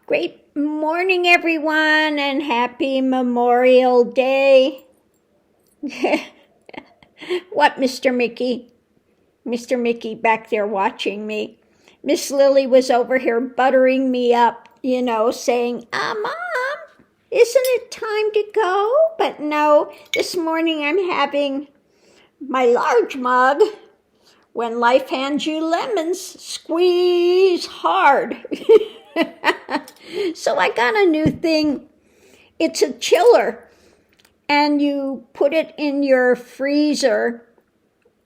Great morning, everyone, and happy Memorial Day. What, Mr. Mickey? Mr. Mickey back there watching me. Miss Lily was over here buttering me up, saying, Mom, isn't it time to go? But no, this morning I'm having my large mug. When life hands you lemons, squeeze hard. So I got a new thing. It's a chiller, and you put it in your freezer,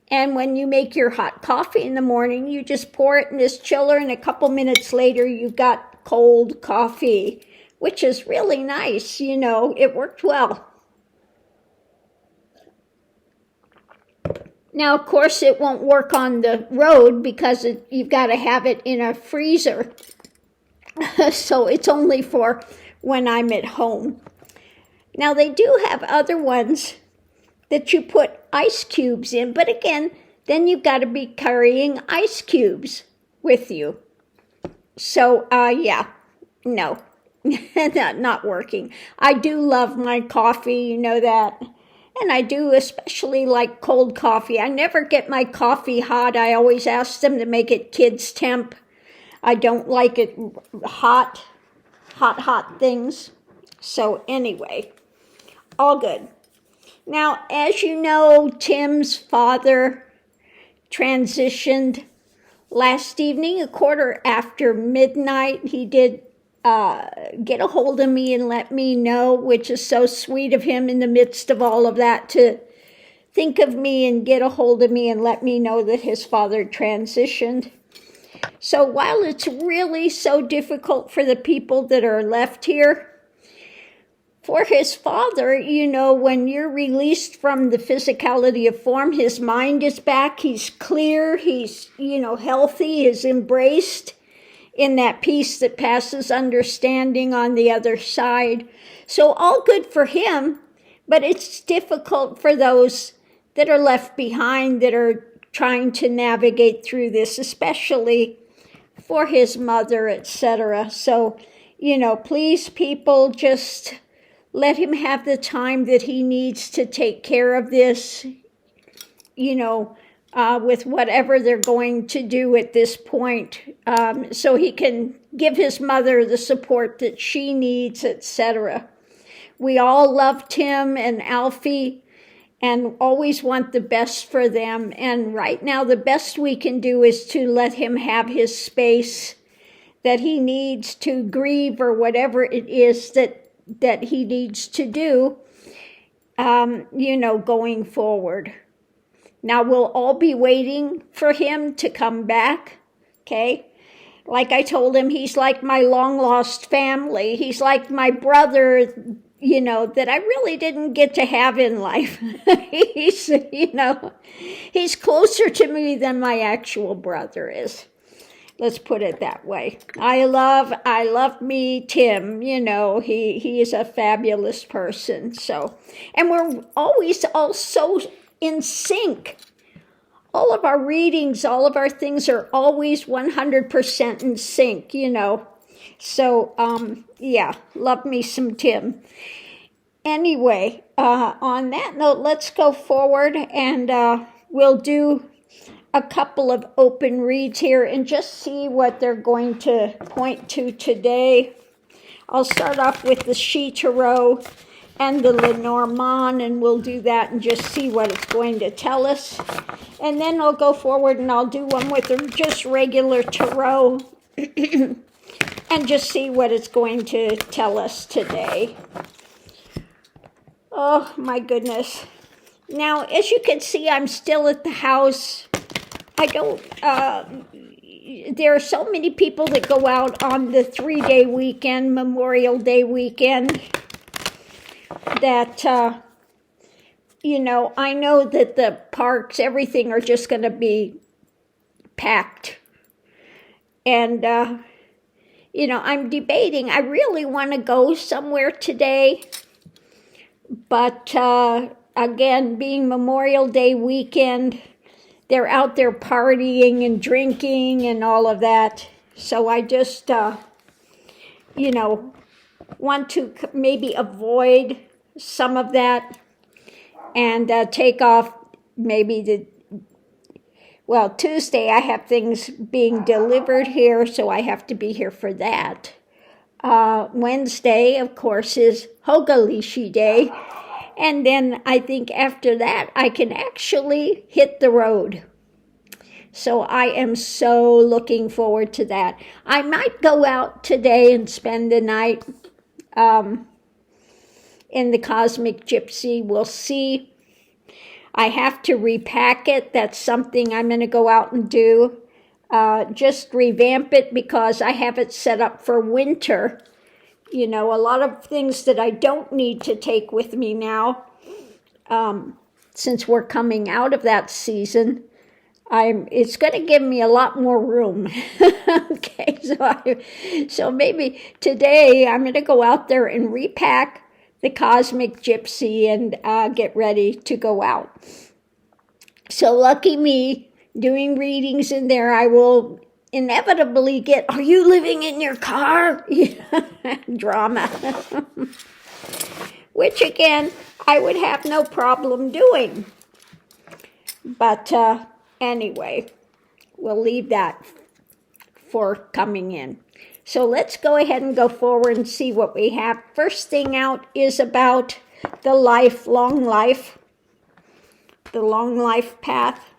and when you make your hot coffee in the morning, you just pour it in this chiller, and a couple minutes later you've got cold coffee, which is really nice. It worked well. Now, of course, it won't work on the road because you've got to have it in a freezer. So it's only for when I'm at home. Now, they do have other ones that you put ice cubes in. But again, then you've got to be carrying ice cubes with you. So, no, not working. I do love my coffee, you know that. And I do especially like cold coffee. I never get my coffee hot. I always ask them to make it kids temp. I don't like it hot things. So anyway, all good. Now, as you know, Tim's father transitioned last evening, midnight. He did get a hold of me and let me know, which is so sweet of him in the midst of all of that to think of me and get a hold of me and let me know that his father transitioned. So while it's really so difficult for the people that are left here, for his father, when you're released from the physicality of form, his mind is back, he's clear, he's, healthy, is embraced in that peace that passes understanding on the other side. So all good for him, but it's difficult for those that are left behind that are trying to navigate through this, especially for his mother, etc. So, please, people, just let him have the time that he needs to take care of this, with whatever they're going to do at this point, so he can give his mother the support that she needs, etc. We all love Tim and Alfie and always want the best for them. And right now, the best we can do is to let him have his space that he needs to grieve or whatever it is that he needs to do, going forward. Now, we'll all be waiting for him to come back, okay? Like I told him, he's like my long-lost family. He's like my brother, that I really didn't get to have in life. He's closer to me than my actual brother is. Let's put it that way. I love me, Tim. He is a fabulous person. So, and we're always also in sync. All of our readings, all of our things are always 100% in sync, So, love me some Tim. Anyway, on that note, let's go forward and we'll do a couple of open reads here and just see what they're going to point to today. I'll start off with the She Tarot and the Lenormand, and we'll do that and just see what it's going to tell us. And then I'll go forward and I'll do one with just regular Tarot and just see what it's going to tell us today. Oh, my goodness. Now, as you can see, I'm still at the house. There are so many people that go out on the 3-day weekend, Memorial Day weekend, that, I know that the parks, everything are just going to be packed. And, I'm debating. I really want to go somewhere today. But, again, being Memorial Day weekend, they're out there partying and drinking and all of that. So I just want to maybe avoid some of that and take off maybe Tuesday I have things being delivered here, so I have to be here for that. Wednesday, of course, is Hogalishi Day. And then I think after that, I can actually hit the road. So I am so looking forward to that. I might go out today and spend the night in the Cosmic Gypsy. We'll see. I have to repack it. That's something I'm going to go out and do. Just revamp it because I have it set up for winter. A lot of things that I don't need to take with me now, since we're coming out of that season. It's going to give me a lot more room. Okay, so maybe today I'm going to go out there and repack the Cosmic Gypsy and get ready to go out. So lucky me, doing readings in there, I will inevitably get, are you living in your car? Drama. Which again, I would have no problem doing. But anyway, we'll leave that for coming in. So let's go ahead and go forward and see what we have. First thing out is about the long life path.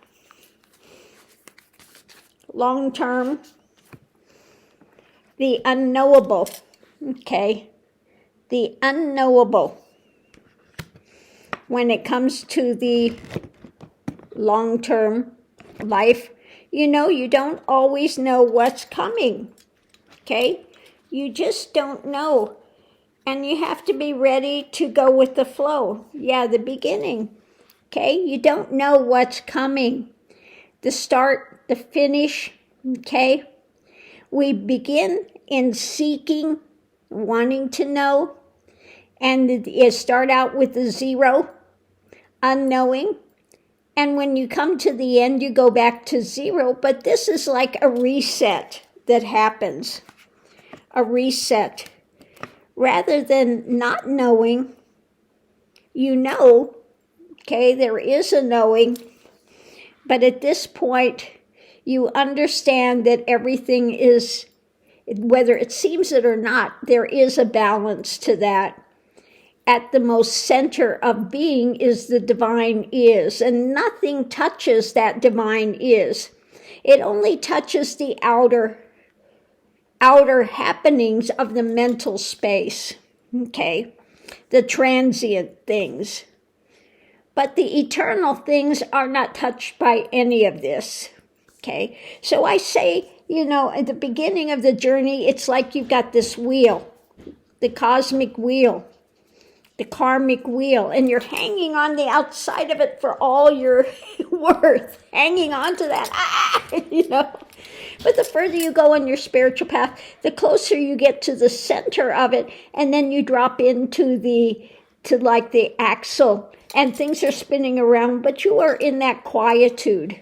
Long term, the unknowable, okay? The unknowable. When it comes to the long-term life, you don't always know what's coming, okay? You just don't know. And you have to be ready to go with the flow. Yeah, the beginning, okay? You don't know what's coming. The start, the finish, okay? We begin in seeking, wanting to know, and you start out with the 0, unknowing, and when you come to the end, you go back to 0, but this is like a reset that happens, a reset. Rather than not knowing, okay, there is a knowing, but at this point, you understand that everything is, whether it seems it or not, there is a balance to that. At the most center of being is the divine is, and nothing touches that divine is. It only touches the outer happenings of the mental space, okay? The transient things. But the eternal things are not touched by any of this. Okay, so I say, at the beginning of the journey, it's like you've got this wheel, the cosmic wheel, the karmic wheel, and you're hanging on the outside of it for all your worth, hanging on to that, But the further you go on your spiritual path, the closer you get to the center of it, and then you drop into the axle, and things are spinning around, but you are in that quietude.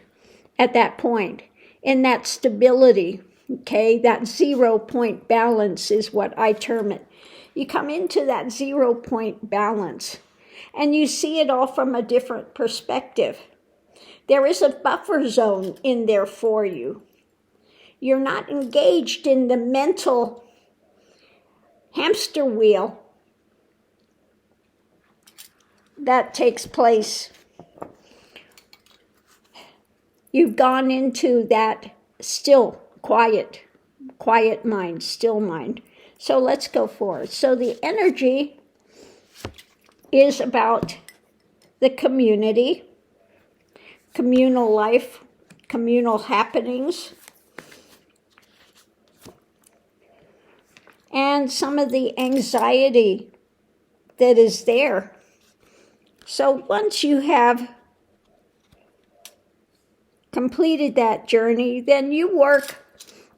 At that point, in that stability, okay, that 0 point balance is what I term it. You come into that 0 point balance and you see it all from a different perspective. There is a buffer zone in there for you. You're not engaged in the mental hamster wheel that takes place. You've gone into that still, quiet mind, still mind. So let's go forward. So the energy is about the community, communal life, communal happenings, and some of the anxiety that is there. So once you have completed that journey, then you work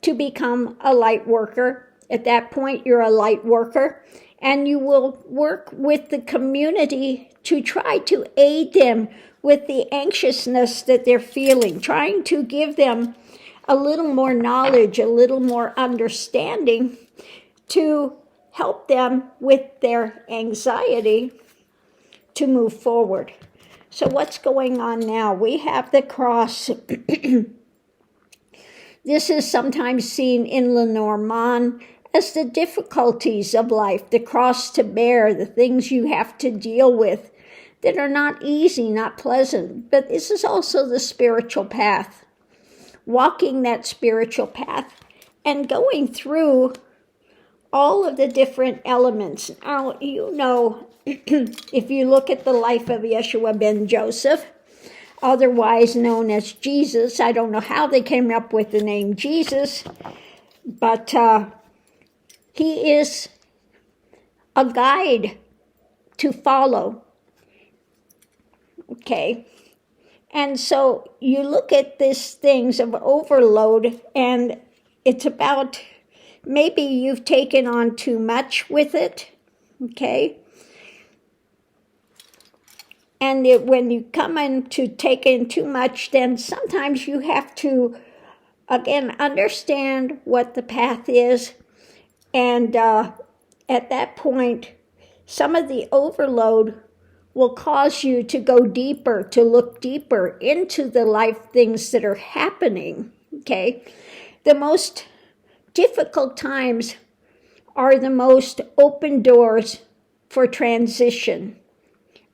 to become a light worker. At that point, you're a light worker, and you will work with the community to try to aid them with the anxiousness that they're feeling, trying to give them a little more knowledge, a little more understanding to help them with their anxiety to move forward. So what's going on now? We have the cross. This is sometimes seen in Lenormand as the difficulties of life, the cross to bear, the things you have to deal with that are not easy, not pleasant. But this is also the spiritual path. Walking that spiritual path and going through all of the different elements. Now, you know, if you look at the life of Yeshua ben Joseph, otherwise known as Jesus, I don't know how they came up with the name Jesus, but he is a guide to follow. Okay. And so you look at these things of overload, and it's about maybe you've taken on too much with it, okay? And when you come into taking too much, then sometimes you have to, again, understand what the path is. And at that point, some of the overload will cause you to go deeper, to look deeper into the life things that are happening, okay? The most difficult times are the most open doors for transition.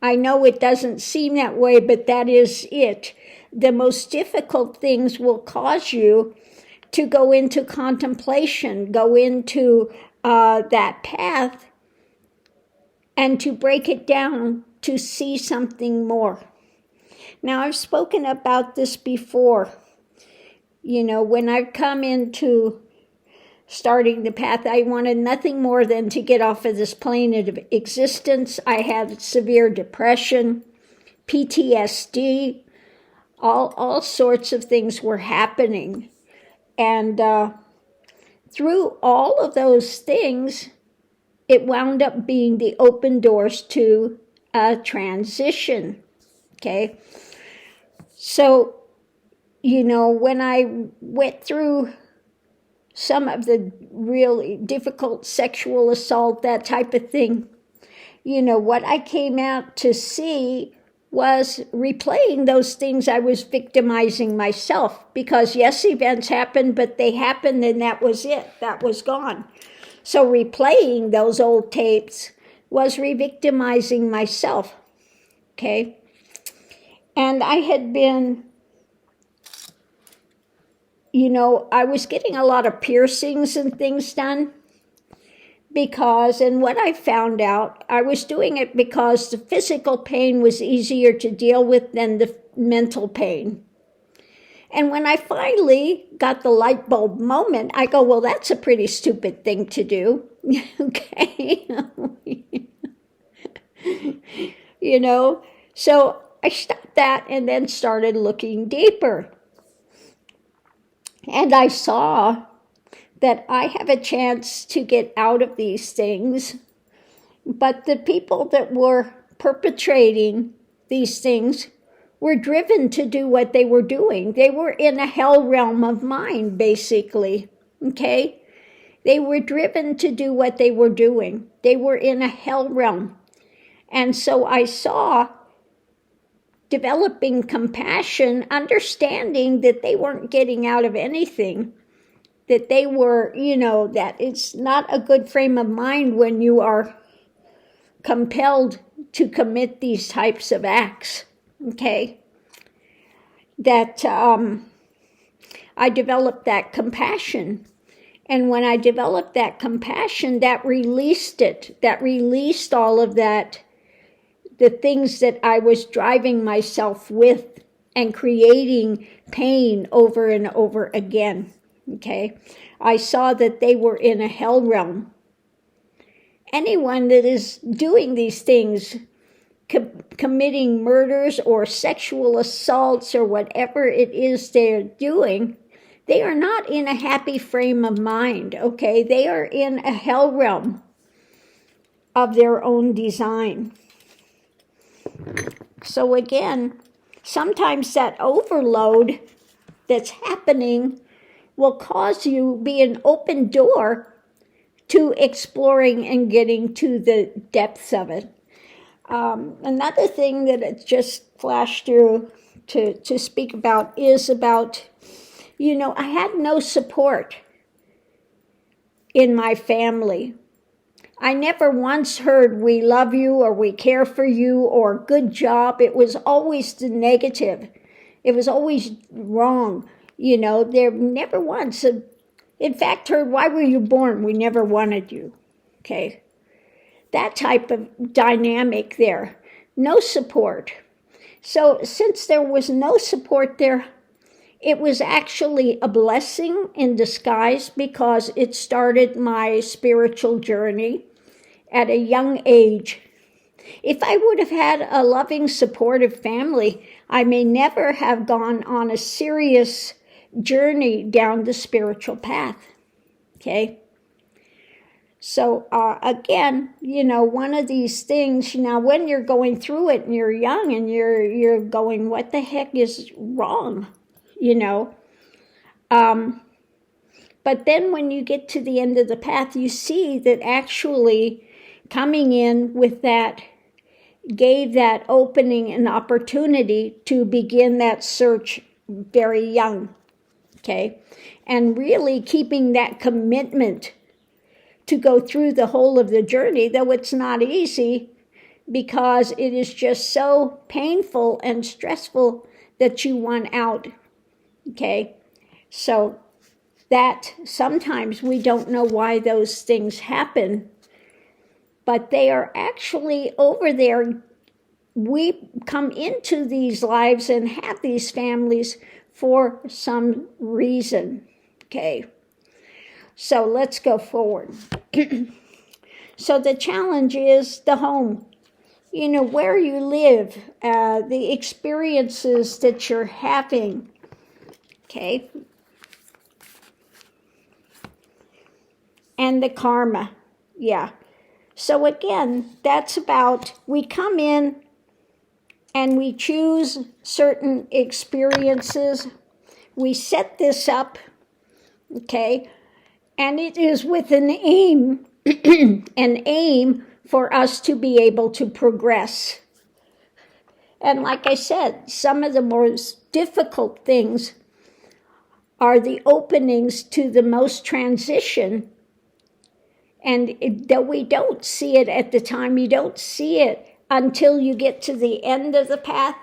I know it doesn't seem that way, but that is it. The most difficult things will cause you to go into contemplation, go into that path, and to break it down to see something more. Now, I've spoken about this before. You know, when I've come into starting the path, I wanted nothing more than to get off of this plane of existence. I had severe depression, PTSD, all sorts of things were happening. And through all of those things, it wound up being the open doors to a transition, okay? So, you know, when I went through some of the really difficult sexual assault, that type of thing, you know, what I came out to see was replaying those things. I was victimizing myself because, yes, events happened, but they happened and that was it. That was gone. So replaying those old tapes was re-victimizing myself, okay? And I had been, you know, I was getting a lot of piercings and things done because, and what I found out, I was doing it because the physical pain was easier to deal with than the mental pain. And when I finally got the light bulb moment, I go, well, that's a pretty stupid thing to do, okay? You know, so I stopped that and then started looking deeper. And I saw that I have a chance to get out of these things, but the people that were perpetrating these things were driven to do what they were doing. They were in a hell realm of mind, basically, okay? They were driven to do what they were doing. They were in a hell realm. And so I saw developing compassion, understanding that they weren't getting out of anything, that they were, you know, that it's not a good frame of mind when you are compelled to commit these types of acts, okay? That I developed that compassion. And when I developed that compassion, that released it. That released all of that, the things that I was driving myself with and creating pain over and over again, okay? I saw that they were in a hell realm. Anyone that is doing these things, committing murders or sexual assaults or whatever it is they're doing, they are not in a happy frame of mind, okay? They are in a hell realm of their own design. So again, sometimes that overload that's happening will cause you be an open door to exploring and getting to the depths of it. Another thing that it just flashed through to speak about is about, I had no support in my family. I never once heard we love you or we care for you or good job. It was always the negative. It was always wrong. There never once, in fact, heard, why were you born? We never wanted you. Okay. That type of dynamic there. No support. So since there was no support there, it was actually a blessing in disguise because it started my spiritual journey at a young age. If I would have had a loving, supportive family, I may never have gone on a serious journey down the spiritual path. Okay? So again, one of these things, now when you're going through it and you're young and you're going, what the heck is wrong? But then when you get to the end of the path, you see that actually coming in with that gave that opening an opportunity to begin that search very young, okay? And really keeping that commitment to go through the whole of the journey, though it's not easy because it is just so painful and stressful that you want out, okay? So that sometimes we don't know why those things happen, but they are actually over there. We come into these lives and have these families for some reason, okay? So let's go forward. So the challenge is the home, where you live, the experiences that you're having, okay? And the karma, yeah. So again, that's about, we come in and we choose certain experiences. We set this up, okay? And it is with an aim, for us to be able to progress. And like I said, some of the most difficult things are the openings to the most transition. And though we don't see it at the time, you don't see it until you get to the end of the path,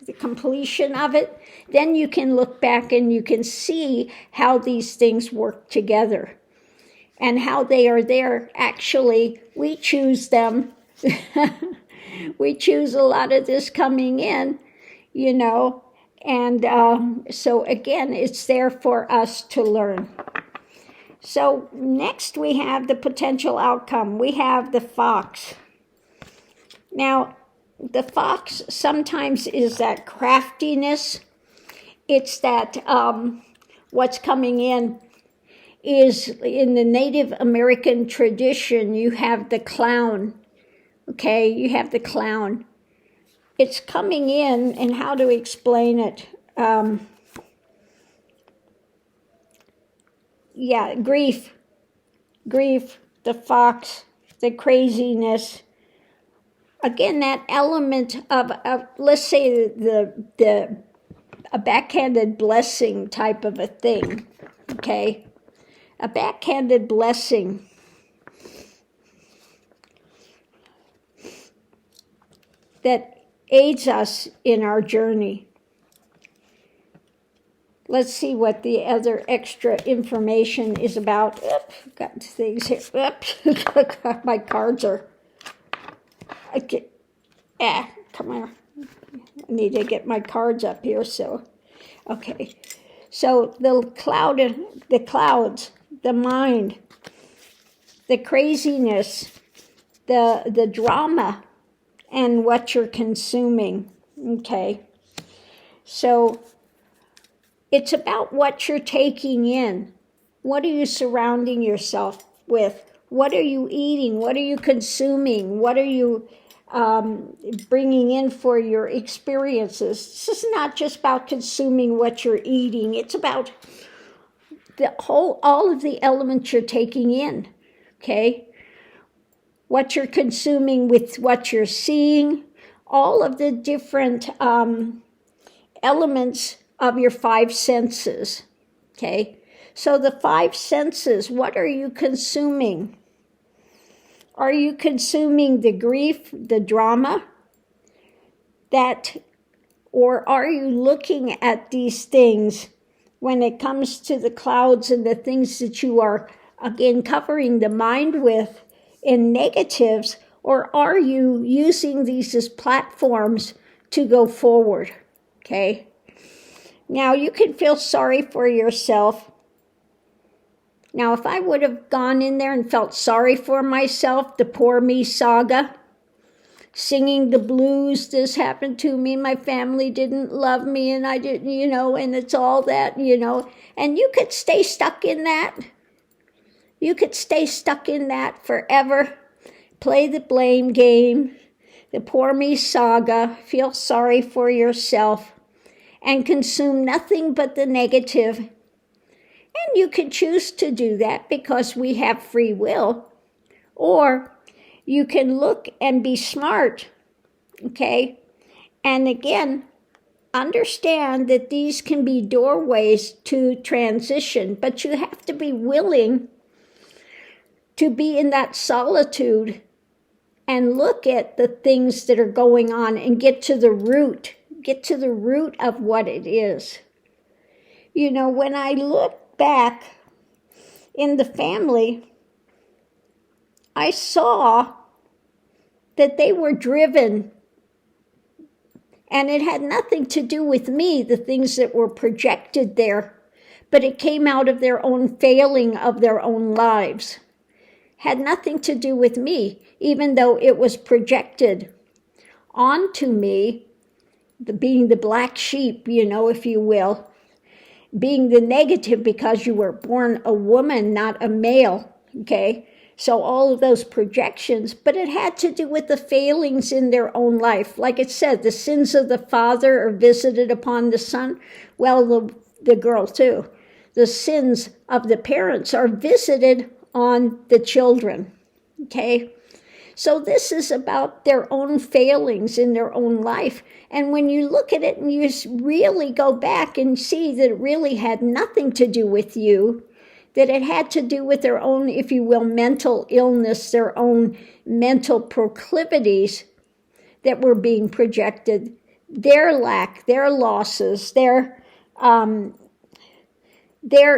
the completion of it. Then you can look back and you can see how these things work together and how they are there. Actually, we choose them. We choose a lot of this coming in, and so again, it's there for us to learn. So next we have the potential outcome. We have the fox. Now, the fox sometimes is that craftiness. It's that what's coming in is in the Native American tradition, you have the clown. Okay, you have the clown. It's coming in, and how to explain it? Grief, the fox, the craziness. Again, that element of let's say a backhanded blessing type of a thing, okay? A backhanded blessing. That aids us in our journey. Let's see what the other extra information is about. Got things here. My cards are... come here. I need to get my cards up here. So, okay. So the clouds, the mind, the craziness, the drama, and what you're consuming. Okay. So it's about what you're taking in. What are you surrounding yourself with? What are you eating? What are you consuming? What are you bringing in for your experiences? This is not just about consuming what you're eating. It's about all of the elements you're taking in. okay? What you're consuming with what you're seeing, all of the different elements of your five senses, okay? So the five senses, what are you consuming? Are you consuming the grief, the drama, or are you looking at these things when it comes to the clouds and the things that you are, again, covering the mind with in negatives, or are you using these as platforms to go forward, okay? Now, you can feel sorry for yourself. Now, if I would have gone in there and felt sorry for myself, the poor me saga, singing the blues, this happened to me, my family didn't love me, and I didn't, and it's all that, and you could stay stuck in that. You could stay stuck in that forever. Play the blame game, the poor me saga, feel sorry for yourself, and consume nothing but the negative. And you can choose to do that because we have free will. Or you can look and be smart, okay? And again, understand that these can be doorways to transition, but you have to be willing to be in that solitude and look at the things that are going on and get to the root of what it is. When I look back in the family, I saw that they were driven, and it had nothing to do with me, the things that were projected there, but it came out of their own failing of their own lives. Had nothing to do with me, even though it was projected onto me, being the black sheep, if you will, being the negative because you were born a woman, not a male, okay? So all of those projections, but it had to do with the failings in their own life. Like it said, the sins of the father are visited upon the son. Well, the girl too. The sins of the parents are visited on the children, okay? So this is about their own failings in their own life. And when you look at it and you really go back and see that it really had nothing to do with you, that it had to do with their own, if you will, mental illness, their own mental proclivities that were being projected, their lack, their losses, their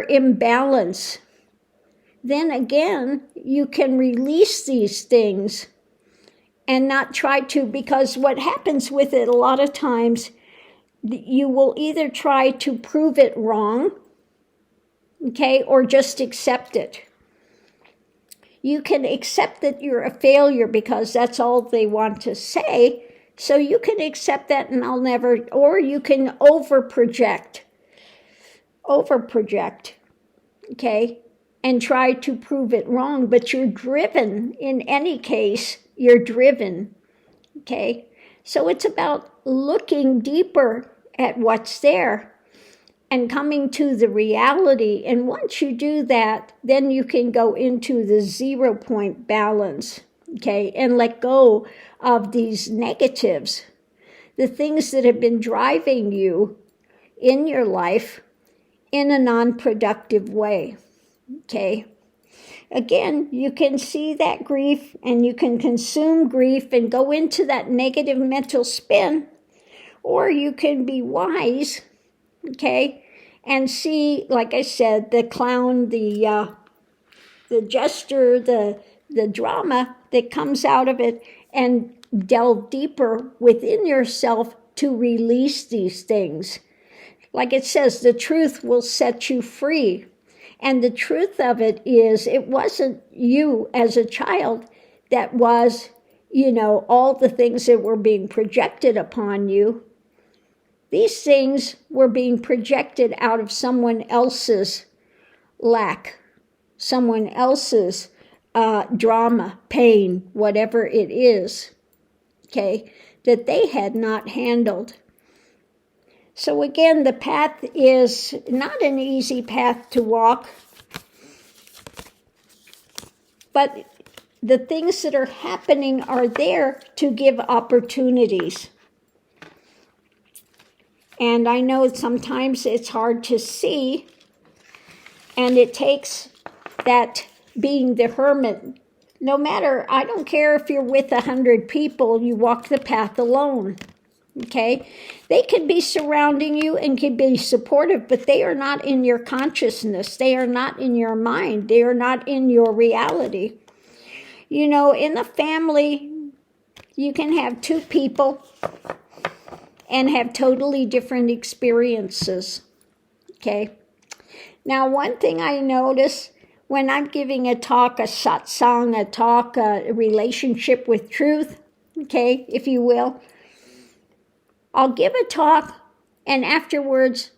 imbalance, then again, you can release these things and not try to, because what happens with it a lot of times, you will either try to prove it wrong, okay, or just accept it. You can accept that you're a failure because that's all they want to say, so you can accept that and I'll never, or you can overproject, okay, and try to prove it wrong, but you're driven. In any case, you're driven, okay? So it's about looking deeper at what's there and coming to the reality. And once you do that, then you can go into the 0 point balance, okay, and let go of these negatives, the things that have been driving you in your life in a non-productive way. Okay. Again, you can see that grief and you can consume grief and go into that negative mental spin, or you can be wise, okay, and see, like I said, the clown, the gesture, the drama that comes out of it, and delve deeper within yourself to release these things. Like it says, the truth will set you free. And the truth of it is, it wasn't you as a child that was, all the things that were being projected upon you. These things were being projected out of someone else's lack, someone else's drama, pain, whatever it is, okay, that they had not handled. So again, the path is not an easy path to walk. But the things that are happening are there to give opportunities. And I know sometimes it's hard to see, and it takes that being the hermit. No matter, I don't care if you're with 100 people, you walk the path alone, okay? They can be surrounding you and can be supportive, but they are not in your consciousness. They are not in your mind. They are not in your reality. You know, in a family, you can have 2 people and have totally different experiences, okay? Now, one thing I notice when I'm giving a talk, a satsang, a talk, a relationship with truth, okay, if you will, I'll give a talk, and afterwards,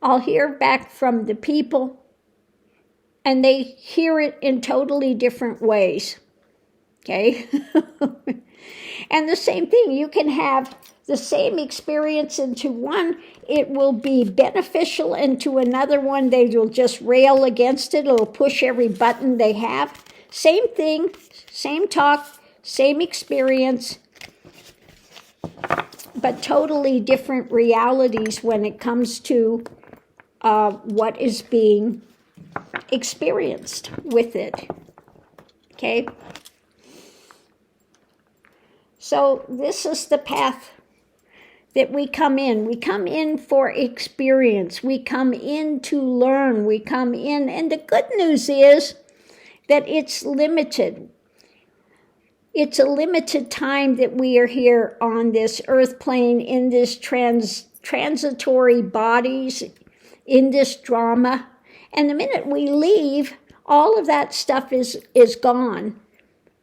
I'll hear back from the people, and they hear it in totally different ways, okay? And the same thing, you can have the same experience into one, it will be beneficial, and to another one, they will just rail against it, it'll push every button they have. Same thing, same talk, same experience, but totally different realities when it comes to what is being experienced with it, okay? So this is the path that we come in. We come in for experience. We come in to learn. We come in, and the good news is that it's limited. It's a limited time that we are here on this earth plane, in this transitory bodies, in this drama. And the minute we leave, all of that stuff is gone.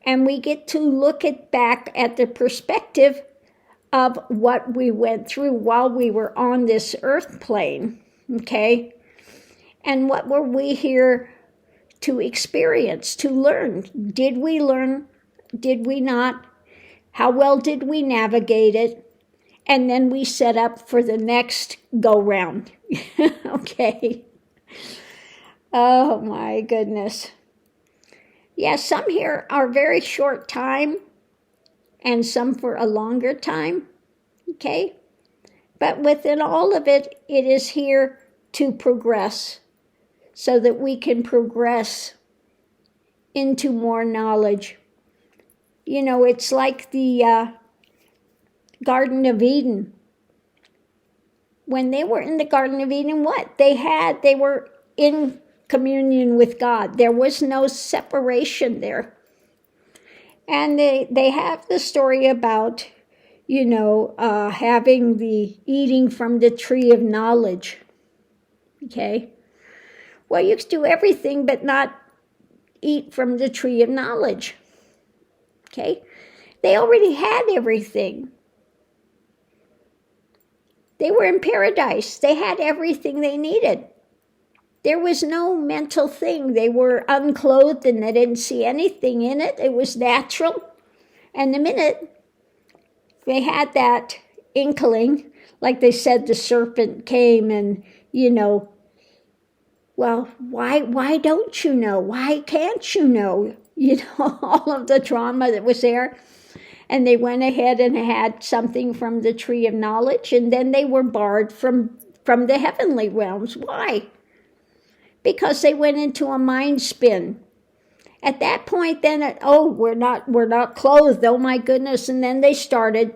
And we get to look back at the perspective of what we went through while we were on this earth plane, okay? And what were we here to experience, to learn? Did we learn? Did we not? How well did we navigate it? And then we set up for the next go-round, okay? Oh, my goodness. Yeah, some here are very short time, and some for a longer time, okay? But within all of it, it is here to progress, so that we can progress into more knowledge. You know, it's like the Garden of Eden. When they were in the Garden of Eden, what? They were in communion with God. There was no separation there. And they have the story about, you know, having the eating from the tree of knowledge, okay? Well, you could do everything but not eat from the tree of knowledge, okay? They already had everything. They were in paradise. They had everything they needed. There was no mental thing. They were unclothed and they didn't see anything in it. It was natural. And the minute they had that inkling, like they said, the serpent came and, you know, well, why don't you know? Why can't you know? You know, all of the trauma that was there. And they went ahead and had something from the tree of knowledge, and then they were barred from the heavenly realms. Why? Because they went into a mind spin. At that point, then, we're not clothed. Oh my goodness! And then they started.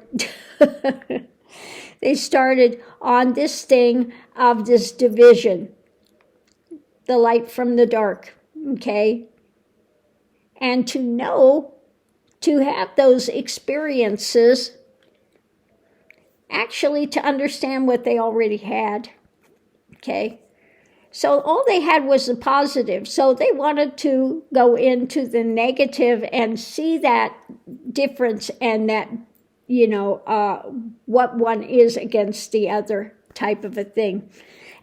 They started on this thing of this division, the light from the dark. Okay, and to have those experiences, actually to understand what they already had. Okay. So all they had was the positive. So they wanted to go into the negative and see that difference and that, you know, what one is against the other type of a thing.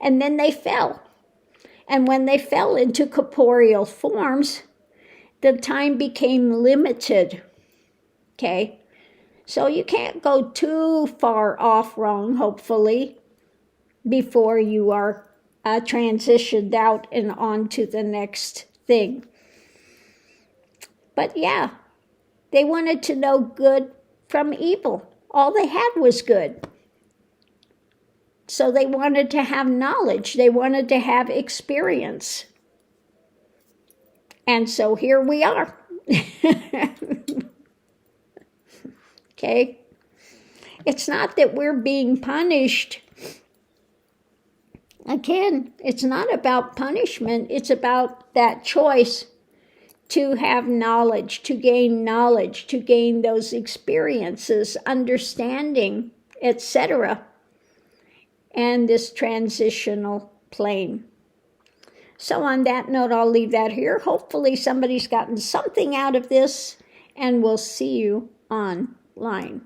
And then they fell. And when they fell into corporeal forms, the time became limited. Okay? So you can't go too far off wrong, hopefully, before you are transitioned out and on to the next thing. But yeah, they wanted to know good from evil. All they had was good. So they wanted to have knowledge. They wanted to have experience. And so here we are. Okay? It's not that we're being punished. Again, it's not about punishment. It's about that choice to have knowledge, to gain those experiences, understanding, etc. And this transitional plane. So on that note, I'll leave that here. Hopefully somebody's gotten something out of this, and we'll see you online.